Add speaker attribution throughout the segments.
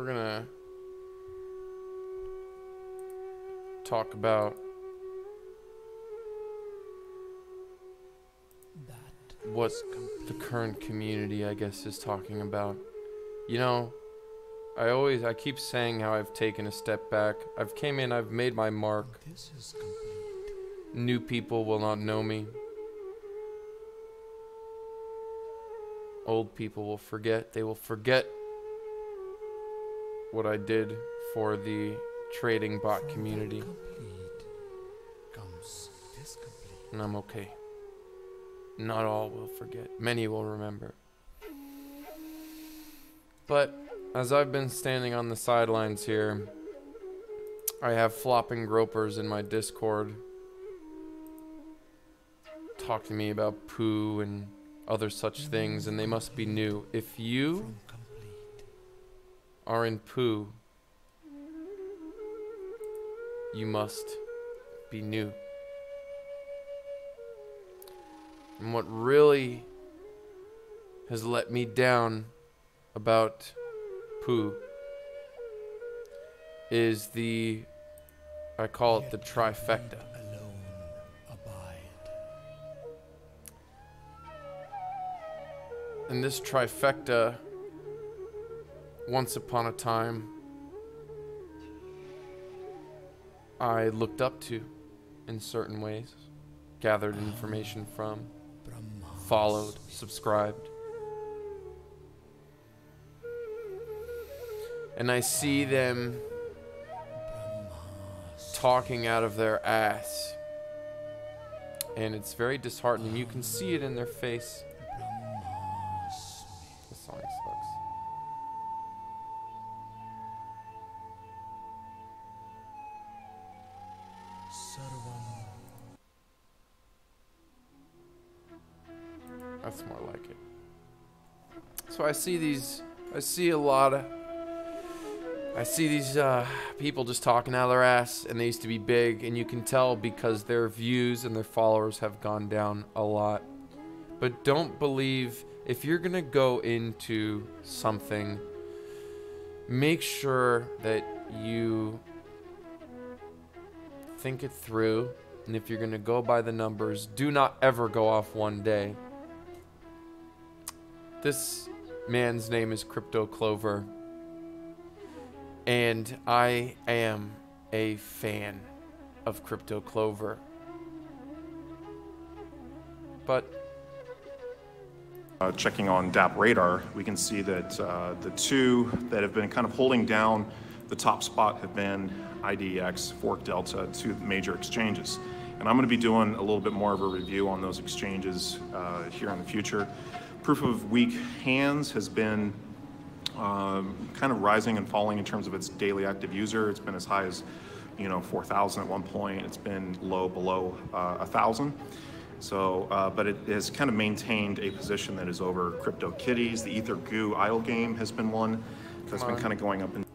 Speaker 1: we're gonna talk about what the current community, I guess, is talking about. You know, I keep saying how I've taken a step back. I've came in, I've made my mark. New people will not know me. Old people will forget. They will forget what I did for the trading bot community. And I'm okay. Not all will forget. Many will remember. But as I've been standing on the sidelines here, I have flopping gropers in my Discord talk to me about PooH and other such things, and they must be new. If you are in PooH, you must be new. And what really has let me down about PooH is I call it the trifecta. And this trifecta, once upon a time, I looked up to in certain ways, gathered information from, followed, subscribed. And I see them talking out of their ass. And it's very disheartening. You can see it in their face. This song sucks. That's more like it. So I see these people just talking out of their ass, and they used to be big, and you can tell because their views and their followers have gone down a lot. But don't believe, if you're gonna go into something, make sure that you think it through, and if you're gonna go by the numbers, do not ever go off one day. This man's name is Crypto Clover, and I am a fan of Crypto Clover. But
Speaker 2: checking on DApp Radar, we can see that the two that have been kind of holding down the top spot have been IDX, Fork Delta, two major exchanges. And I'm going to be doing a little bit more of a review on those exchanges here in the future. Proof of weak hands has been kind of rising and falling in terms of its daily active user. It's been as high as 4,000 at one point. It's been low below 1,000. So, but it has kind of maintained a position that is over CryptoKitties. The Ether Goo idle game has been one that's been kind of going up in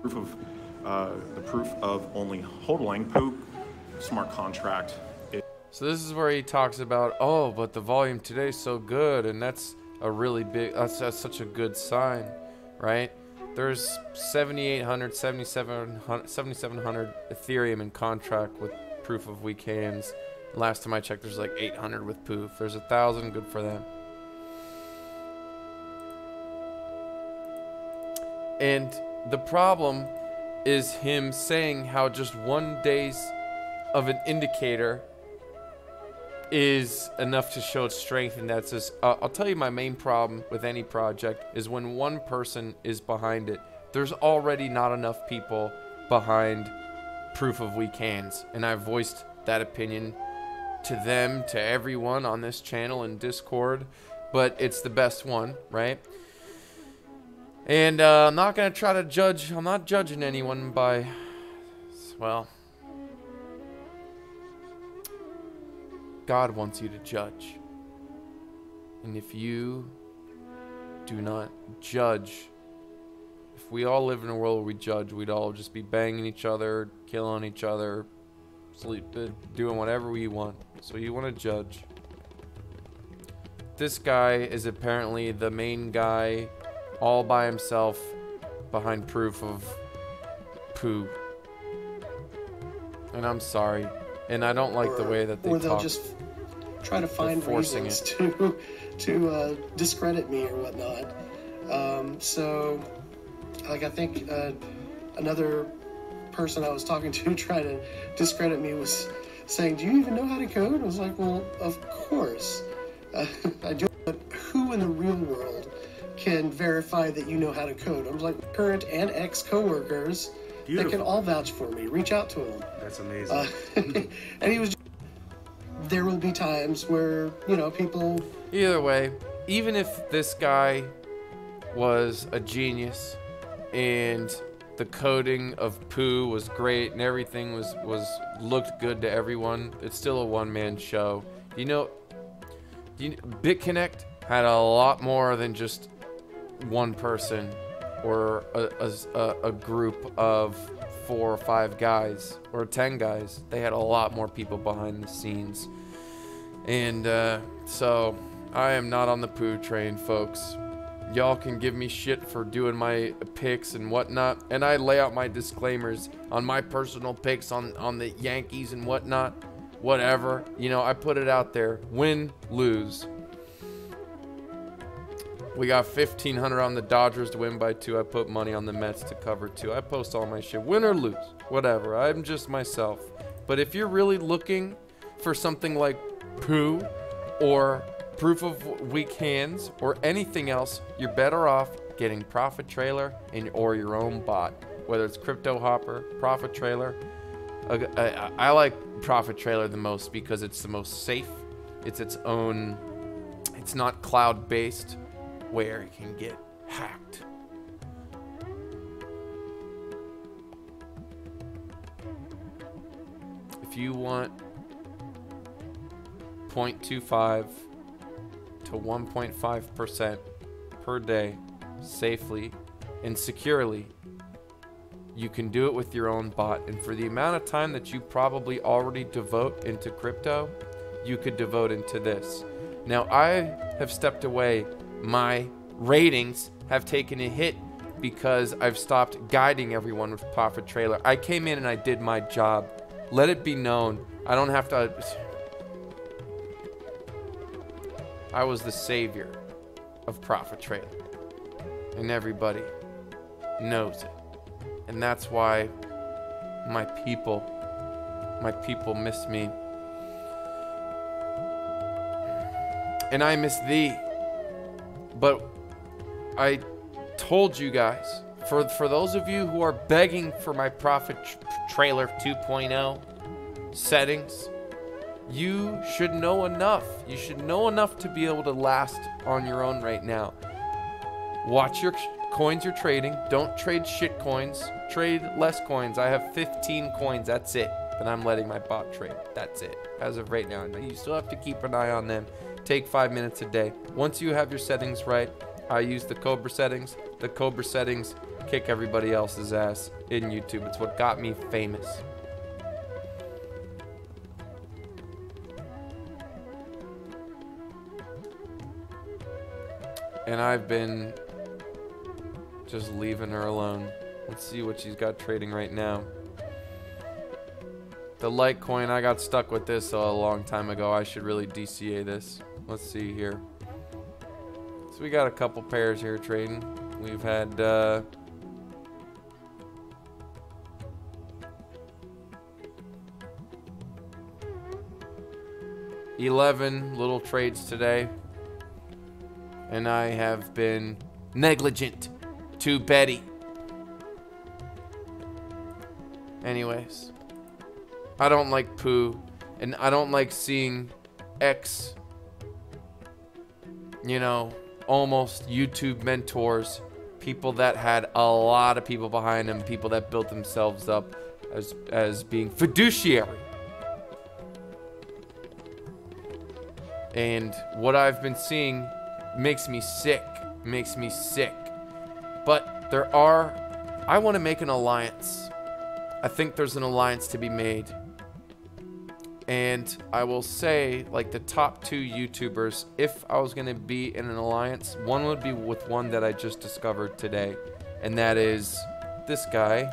Speaker 2: proof of the proof of only hodling PooH smart contract.
Speaker 1: So this is where he talks about, oh, but the volume today is so good, and that's a really big, that's such a good sign, right? There's 7,800, 7,700 Ethereum in contract with proof of weak hands. Last time I checked, there's like 800 with PooH. If there's 1,000, good for them. And the problem is him saying how just 1 day of an indicator is enough to show its strength, and that's just, I'll tell you my main problem with any project is when one person is behind it, there's already not enough people behind proof of weak hands, and I've voiced that opinion to them, to everyone on this channel and Discord, but it's the best one, right? And I'm not gonna try to judge, I'm not judging anyone by, well, God wants you to judge. And if you do not judge, if we all live in a world where we judge, we'd all just be banging each other, killing each other, doing whatever we want. So you want to judge. This guy is apparently the main guy all by himself behind proof of PooH. And I'm sorry. And I don't like the way that they talk.
Speaker 3: Or they'll just try to find reasons to discredit me or whatnot. So, like, I think another person I was talking to trying to discredit me was saying, "Do you even know how to code?" I was like, "Well, of course I do." But who in the real world can verify that you know how to code? I was like, current and ex coworkers that can all vouch for me. Reach out to them.
Speaker 4: That's amazing.
Speaker 3: And he was. There will be times where, you know, people.
Speaker 1: Either way, even if this guy was a genius and the coding of PooH was great and everything was looked good to everyone, it's still a one-man show. You know, BitConnect had a lot more than just one person or a group of 4 or 5 guys or 10 guys. They had a lot more people behind the scenes. And so I am not on the PooH train, folks. Y'all can give me shit for doing my picks and whatnot, and I lay out my disclaimers on my personal picks on the Yankees and whatnot, whatever. You know, I put it out there. Win, lose. We got 1,500 on the Dodgers to win by 2. I put money on the Mets to cover 2. I post all my shit. Win or lose, whatever. I'm just myself. But if you're really looking for something like PooH or proof of weak hands or anything else, you're better off getting Profit Trailer or your own bot, whether it's Crypto Hopper, Profit Trailer. I like Profit Trailer the most because it's the most safe. It's its own. It's not cloud based, where it can get hacked. If you want 0.25 to 1.5% per day safely and securely, you can do it with your own bot. And for the amount of time that you probably already devote into crypto, you could devote into this. Now, I have stepped away. My ratings have taken a hit because I've stopped guiding everyone with Profit Trailer. I came in and I did my job. Let it be known. I don't have to. I was the savior of Profit Trailer, and everybody knows it. And that's why my people miss me, and I miss thee. But I told you guys, for those of you who are begging for my Profit Trailer 2.0 settings, you should know enough. You should know enough to be able to last on your own right now. Watch your coins you're trading. Don't trade shit coins. Trade less coins. I have 15 coins. That's it. That I'm letting my bot trade. That's it. As of right now. You still have to keep an eye on them. Take 5 minutes a day. Once you have your settings right, I use the Cobra settings. The Cobra settings kick everybody else's ass in YouTube. It's what got me famous. And I've been just leaving her alone. Let's see what she's got trading right now. The Litecoin, I got stuck with this a long time ago. I should really DCA this. Let's see here. So we got a couple pairs here trading. We've had 11 little trades today. And I have been negligent to Betty. Anyways, I don't like PooH, and I don't like seeing X, you know, almost YouTube mentors, people that had a lot of people behind them, people that built themselves up as being fiduciary. And what I've been seeing makes me sick. But I want to make an alliance. I think there's an alliance to be made. And I will say, like, the top 2 YouTubers, if I was going to be in an alliance, one would be with one that I just discovered today. and that is this guy.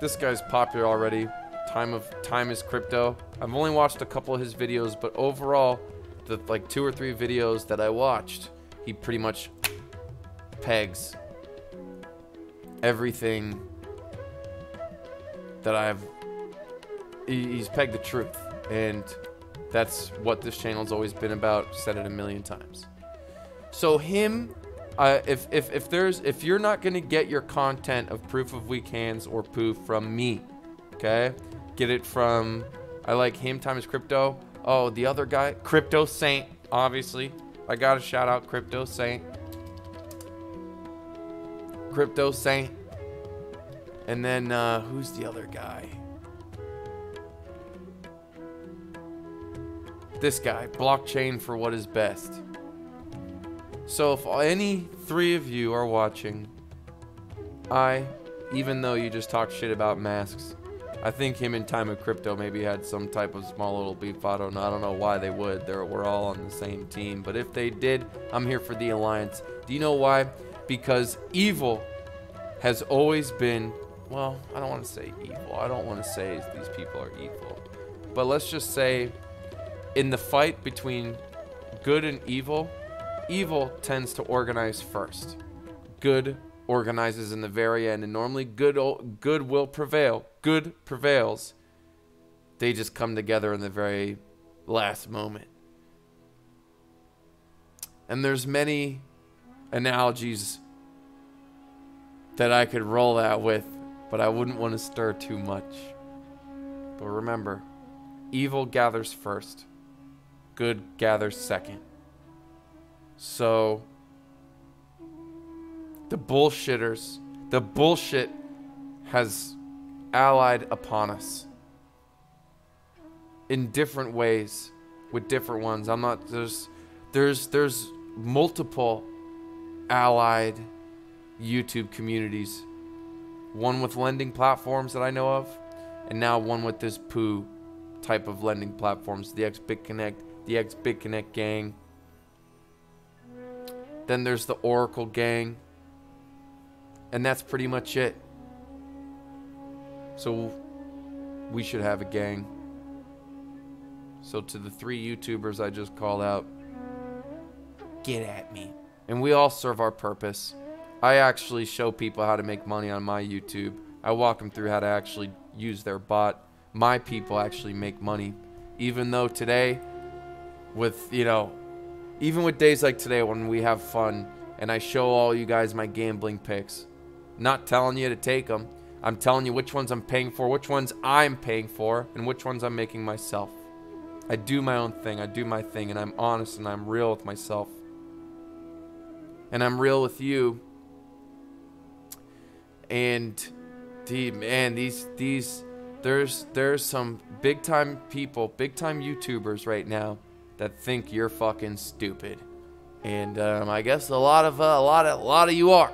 Speaker 1: This guy's popular already. Time is Crypto. I've only watched a couple of his videos, but overall, the like 2 or 3 videos that I watched, he pretty much pegs everything that he's pegged the truth, and that's what this channel's always been about. Said it a million times. So him, if you're not gonna get your content of Proof of Weak Hands or PooH from me, okay, get it from, I like him, Time is Crypto. Oh, the other guy, Crypto Saint, obviously. I gotta shout out Crypto Saint. Crypto Saint. And then, who's the other guy? This guy, Blockchain for What Is Best. So if any 3 of you are watching, even though you just talked shit about masks, I think him and Time of Crypto maybe had some type of small little beef. I don't know why they would. We're all on the same team. But if they did, I'm here for the alliance. Do you know why? Because evil has always been, well, I don't want to say evil. I don't want to say these people are evil. But let's just say in the fight between good and evil, evil tends to organize first. Good organizes in the very end, and normally good will prevail. Good prevails. They just come together in the very last moment. And there's many analogies that I could roll that with, but I wouldn't want to stir too much. But remember, evil gathers first. Good gathers second. So the bullshitters, the bullshit has allied upon us in different ways with different ones. I'm not, there's multiple allied YouTube communities. One with lending platforms that I know of, and now one with this PooH type of lending platforms, the ex-BitConnect gang. Then there's the Oracle gang. And that's pretty much it. So we should have a gang. So to the 3 YouTubers I just called out, get at me. And we all serve our purpose. I actually show people how to make money on my YouTube. I walk them through how to actually use their bot. My people actually make money. Even though today, with, you know, even with days like today when we have fun and I show all you guys my gambling picks, not telling you to take them. I'm telling you which ones I'm paying for, which ones I'm paying for, and which ones I'm making myself. I do my own thing. I do my thing, and I'm honest and I'm real with myself. And I'm real with you. And man, there's some big time people, big time YouTubers right now that think you're fucking stupid. And I guess a lot of you are.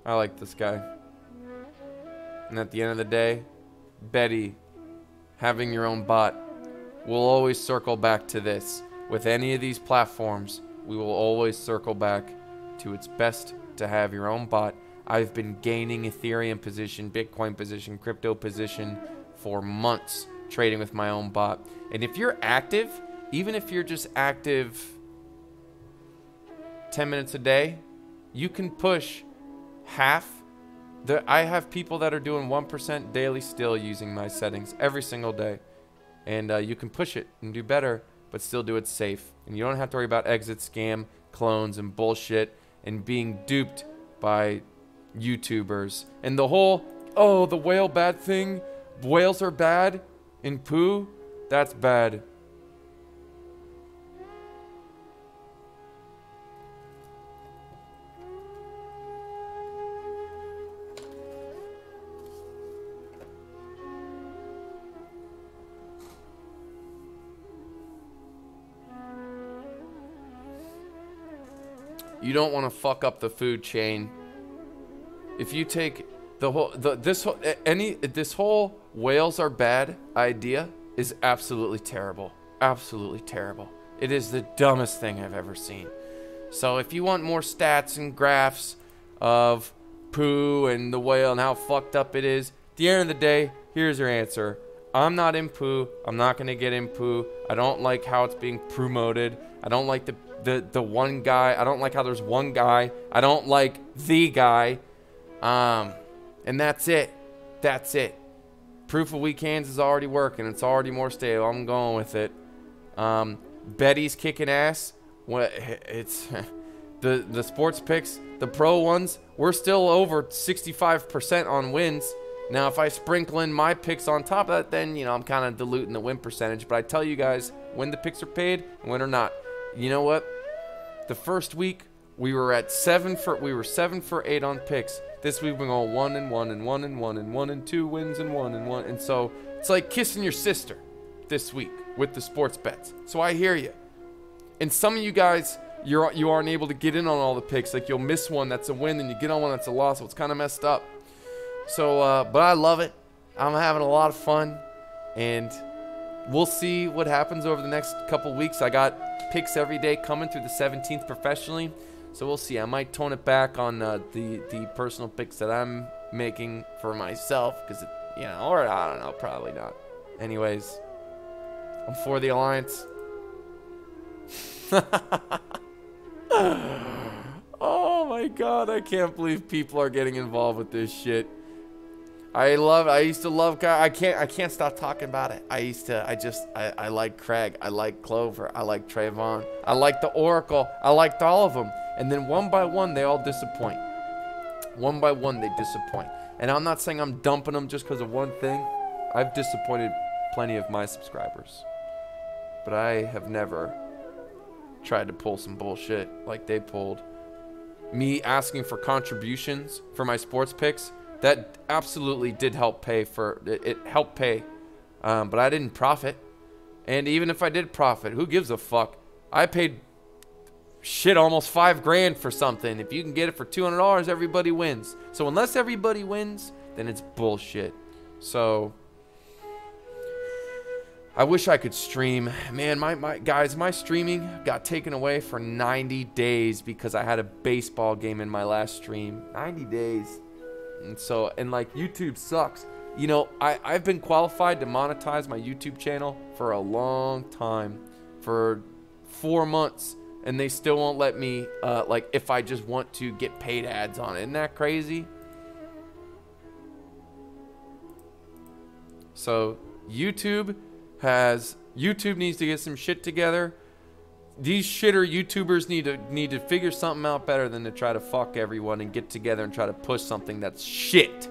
Speaker 1: I like this guy. And at the end of the day, Betty, having your own bot, will always circle back to this. With any of these platforms, we will always circle back to it's best to have your own bot. I've been gaining Ethereum position, Bitcoin position, crypto position for months, trading with my own bot. And if you're active, even if you're just active 10 minutes a day, you can push half. I have people that are doing 1% daily still using my settings every single day. And you can push it and do better, but still do it safe. And you don't have to worry about exit scam, clones, and bullshit, and being duped by YouTubers. And the whole, oh, the whale bad thing, whales are bad in PooH, that's bad. You don't want to fuck up the food chain if you take this whole whales are bad idea is absolutely terrible. Absolutely terrible. It is the dumbest thing I've ever seen. So if you want more stats and graphs of PooH and the whale and how fucked up it is, at the end of the day, here's your answer. I'm not in PooH. I'm not going to get in PooH. I don't like how it's being promoted. I don't like the one guy. I don't like how there's one guy. I don't like the guy. And that's it. That's it. Proof of weak hands is already working. It's already more stable. I'm going with it. Betty's kicking ass. What it's the sports picks, the pro ones, we're still over 65% on wins. Now, if I sprinkle in my picks on top of that, then, you know, I'm kind of diluting the win percentage. But I tell you guys, when the picks are paid and when they're not. You know what? The first week, we were 7 for 8 on picks. This week, we're going 1 and 1 and 1 and 1 and 1 and 2 wins and 1 and 1. And so, it's like kissing your sister this week with the sports bets. So, I hear you. And some of you guys, you aren't able to get in on all the picks. Like, you'll miss one that's a win, and you get on one that's a loss. So, it's kind of messed up. So, but I love it. I'm having a lot of fun, and we'll see what happens over the next couple weeks. I got picks every day coming through the 17th professionally, so we'll see. I might tone it back on the personal picks that I'm making for myself, because, you know, or I don't know, probably not. Anyways, I'm for the Alliance. Oh my God, I can't believe people are getting involved with this shit. I used to love, I can't stop talking about it. I like Craig. I like Clover. I like Trayvon. I like the Oracle. I liked all of them. And then one by one, they all disappoint. One by one, they disappoint. And I'm not saying I'm dumping them just because of one thing. I've disappointed plenty of my subscribers. But I have never tried to pull some bullshit like they pulled. Me asking for contributions for my sports picks, that absolutely did help pay for it. Helped pay, but I didn't profit. And even if I did profit, who gives a fuck? I paid shit almost $5 grand for something. If you can get it for $200, everybody wins. So unless everybody wins, then it's bullshit. So I wish I could stream. Man, my streaming got taken away for 90 days because I had a baseball game in my last stream. 90 days. And so, and like, YouTube sucks. You know, I've been qualified to monetize my YouTube channel for a long time, for 4 months, and they still won't let me, like, if I just want to get paid ads on it. Isn't that crazy? So, YouTube needs to get some shit together. These shitter YouTubers need to figure something out better than to try to fuck everyone and get together and try to push something that's shit.